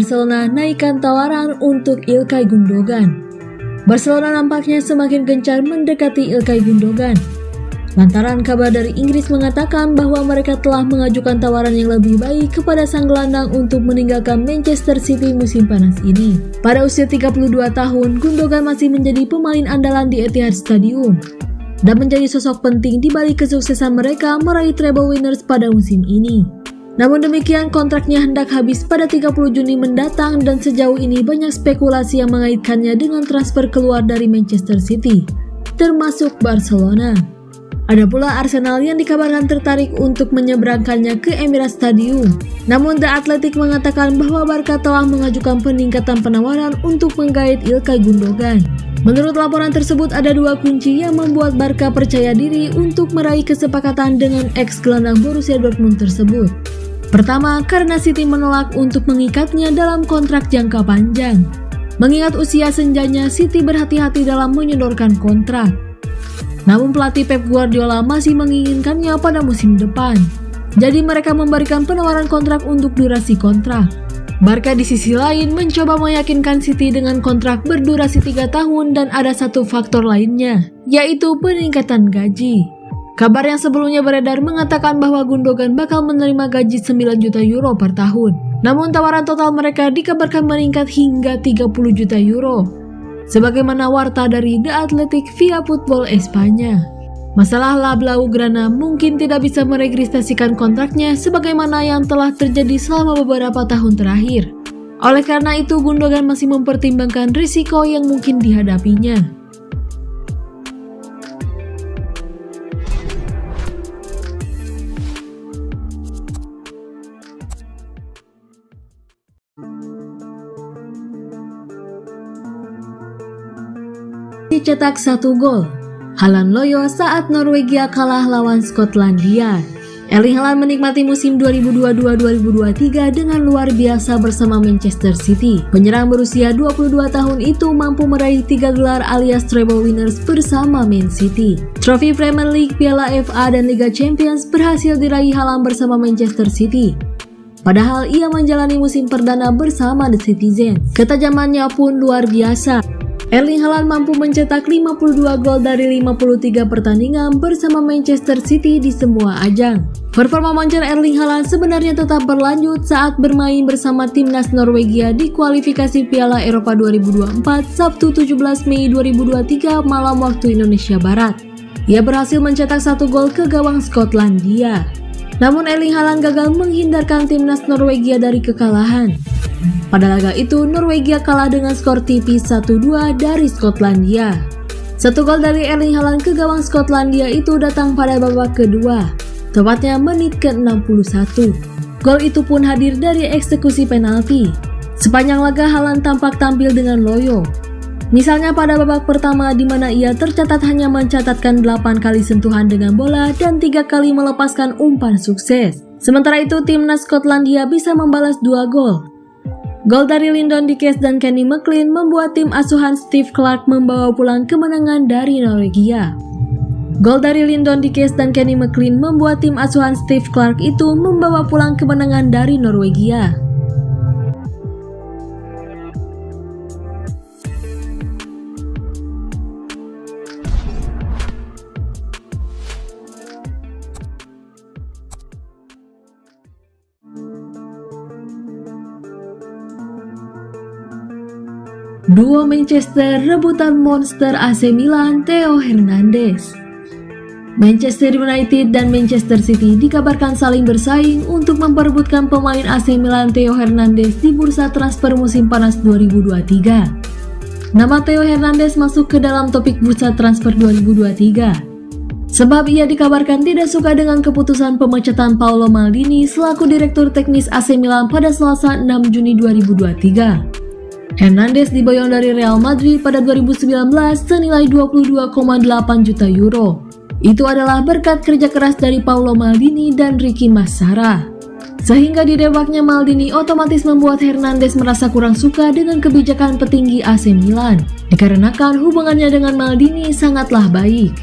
Barcelona naikkan tawaran untuk Ilkay Gundogan. Barcelona nampaknya semakin gencar mendekati Ilkay Gundogan. Lantaran kabar dari Inggris mengatakan bahwa mereka telah mengajukan tawaran yang lebih baik kepada sang gelandang untuk meninggalkan Manchester City musim panas ini. Pada usia 32 tahun, Gundogan masih menjadi pemain andalan di Etihad Stadium dan menjadi sosok penting di balik kesuksesan mereka meraih treble winners pada musim ini. Namun demikian, kontraknya hendak habis pada 30 Juni mendatang dan sejauh ini banyak spekulasi yang mengaitkannya dengan transfer keluar dari Manchester City, termasuk Barcelona. Ada pula Arsenal yang dikabarkan tertarik untuk menyeberangkannya ke Emirates Stadium. Namun The Athletic mengatakan bahwa Barca telah mengajukan peningkatan penawaran untuk menggait Ilkay Gundogan. Menurut laporan tersebut, ada dua kunci yang membuat Barca percaya diri untuk meraih kesepakatan dengan ex-gelandang Borussia Dortmund tersebut. Pertama, karena City menolak untuk mengikatnya dalam kontrak jangka panjang. Mengingat usia senjanya, City berhati-hati dalam menyodorkan kontrak. Namun pelatih Pep Guardiola masih menginginkannya pada musim depan. Jadi mereka memberikan penawaran kontrak untuk durasi kontrak. Barca di sisi lain mencoba meyakinkan City dengan kontrak berdurasi 3 tahun dan ada satu faktor lainnya, yaitu peningkatan gaji. Kabar yang sebelumnya beredar mengatakan bahwa Gundogan bakal menerima gaji 9 juta euro per tahun. Namun tawaran total mereka dikabarkan meningkat hingga 30 juta euro. Sebagaimana warta dari The Athletic via Football Espanya. Masalah La Blaugrana mungkin tidak bisa meregistrasikan kontraknya sebagaimana yang telah terjadi selama beberapa tahun terakhir. Oleh karena itu, Gundogan masih mempertimbangkan risiko yang mungkin dihadapinya. Dicetak 1 gol. Haaland loyo saat Norwegia kalah lawan Skotlandia. Erling Haaland menikmati musim 2022-2023 dengan luar biasa bersama Manchester City. Penyerang berusia 22 tahun itu mampu meraih 3 gelar alias treble winners bersama Man City. Trofi Premier League, Piala FA, dan Liga Champions berhasil diraih Haaland bersama Manchester City. Padahal ia menjalani musim perdana bersama The Citizens. Ketajamannya pun luar biasa. Erling Haaland mampu mencetak 52 gol dari 53 pertandingan bersama Manchester City di semua ajang. Performa moncer Erling Haaland sebenarnya tetap berlanjut saat bermain bersama timnas Norwegia di kualifikasi Piala Eropa 2024 Sabtu 17 Mei 2023 malam waktu Indonesia Barat. Ia berhasil mencetak 1 gol ke gawang Skotlandia. Namun Erling Haaland gagal menghindarkan timnas Norwegia dari kekalahan. Pada laga itu, Norwegia kalah dengan skor tipis 1-2 dari Skotlandia. 1 gol dari Erling Haaland ke gawang Skotlandia itu datang pada babak kedua, tepatnya menit ke-61. Gol itu pun hadir dari eksekusi penalti. Sepanjang laga Haaland tampak tampil dengan loyo. Misalnya pada babak pertama di mana ia tercatat hanya mencatatkan 8 kali sentuhan dengan bola dan 3 kali melepaskan umpan sukses. Sementara itu timnas Skotlandia bisa membalas 2 gol. Gol dari Lyndon Dykes dan Kenny McLean membuat tim asuhan Steve Clarke membawa pulang kemenangan dari Norwegia. Gol dari Lyndon Dykes dan Kenny McLean membuat tim asuhan Steve Clarke itu membawa pulang kemenangan dari Norwegia. Duo Manchester rebutan monster AC Milan Theo Hernandez. Manchester United dan Manchester City dikabarkan saling bersaing untuk memperebutkan pemain AC Milan Theo Hernandez di bursa transfer musim panas 2023. Nama Theo Hernandez masuk ke dalam topik bursa transfer 2023. Sebab ia dikabarkan tidak suka dengan keputusan pemecatan Paolo Maldini selaku direktur teknis AC Milan pada Selasa 6 Juni 2023. Hernandez diboyong dari Real Madrid pada 2019 senilai 22,8 juta euro. Itu adalah berkat kerja keras dari Paolo Maldini dan Ricky Massara. Sehingga didebaknya Maldini otomatis membuat Hernandez merasa kurang suka dengan kebijakan petinggi AC Milan, dikarenakan hubungannya dengan Maldini sangatlah baik.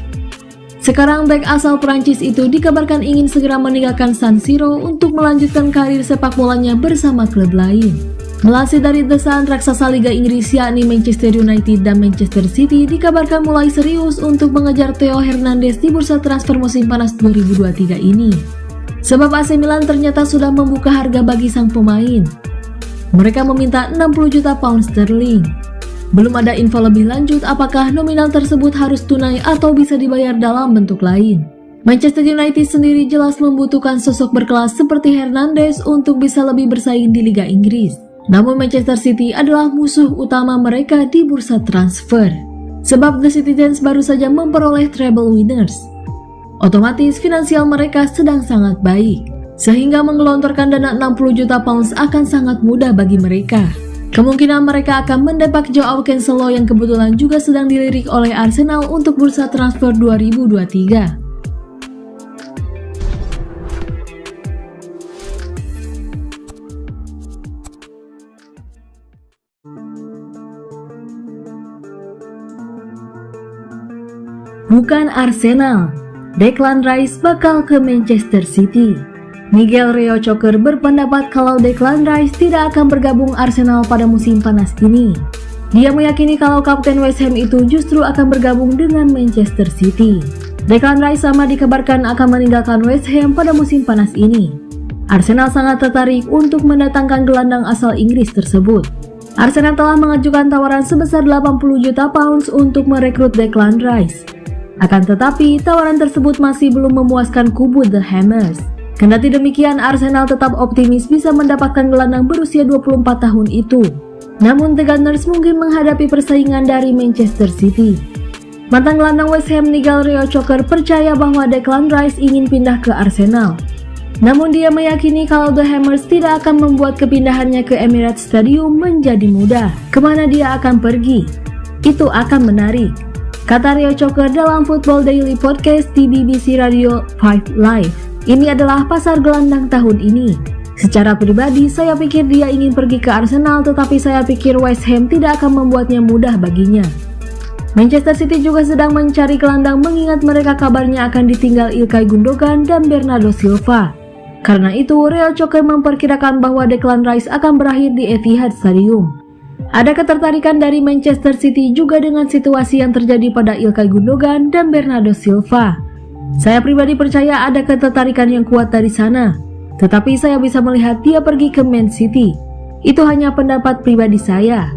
Sekarang bek asal Prancis itu dikabarkan ingin segera meninggalkan San Siro untuk melanjutkan karir sepak bolanya bersama klub lain. Melansir dari The Sun, raksasa Liga Inggris yakni Manchester United dan Manchester City dikabarkan mulai serius untuk mengejar Theo Hernandez di bursa transfer musim panas 2023 ini. Sebab AC Milan ternyata sudah membuka harga bagi sang pemain. Mereka meminta 60 juta pound sterling. Belum ada info lebih lanjut apakah nominal tersebut harus tunai atau bisa dibayar dalam bentuk lain. Manchester United sendiri jelas membutuhkan sosok berkelas seperti Hernandez untuk bisa lebih bersaing di Liga Inggris. Namun Manchester City adalah musuh utama mereka di bursa transfer. Sebab The Citizens baru saja memperoleh treble winners. Otomatis finansial mereka sedang sangat baik. Sehingga menggelontorkan dana 60 juta pounds akan sangat mudah bagi mereka. Kemungkinan mereka akan mendepak Joao Cancelo yang kebetulan juga sedang dilirik oleh Arsenal untuk bursa transfer 2023. Bukan Arsenal, Declan Rice bakal ke Manchester City. Miguel Rio Coker berpendapat kalau Declan Rice tidak akan bergabung Arsenal pada musim panas ini. Dia meyakini kalau kapten West Ham itu justru akan bergabung dengan Manchester City. Declan Rice sama dikabarkan akan meninggalkan West Ham pada musim panas ini. Arsenal sangat tertarik untuk mendatangkan gelandang asal Inggris tersebut. Arsenal telah mengajukan tawaran sebesar 80 juta pounds untuk merekrut Declan Rice. Akan tetapi, tawaran tersebut masih belum memuaskan kubu The Hammers. Kendati demikian, Arsenal tetap optimis bisa mendapatkan gelandang berusia 24 tahun itu. Namun, The Gunners mungkin menghadapi persaingan dari Manchester City. Mantan gelandang West Ham Miguel Rio Coker percaya bahwa Declan Rice ingin pindah ke Arsenal. Namun, dia meyakini kalau The Hammers tidak akan membuat kepindahannya ke Emirates Stadium menjadi mudah. Kemana dia akan pergi? Itu akan menarik, kata Rio Coker dalam Football Daily Podcast di BBC Radio 5 Live. Ini adalah pasar gelandang tahun ini. Secara pribadi, saya pikir dia ingin pergi ke Arsenal, tetapi saya pikir West Ham tidak akan membuatnya mudah baginya. Manchester City juga sedang mencari gelandang mengingat mereka kabarnya akan ditinggal Ilkay Gundogan dan Bernardo Silva. Karena itu, Rio Coker memperkirakan bahwa Declan Rice akan berakhir di Etihad Stadium. Ada ketertarikan dari Manchester City juga dengan situasi yang terjadi pada Ilkay Gundogan dan Bernardo Silva. Saya pribadi percaya ada ketertarikan yang kuat dari sana, tetapi saya bisa melihat dia pergi ke Man City. Itu hanya pendapat pribadi saya.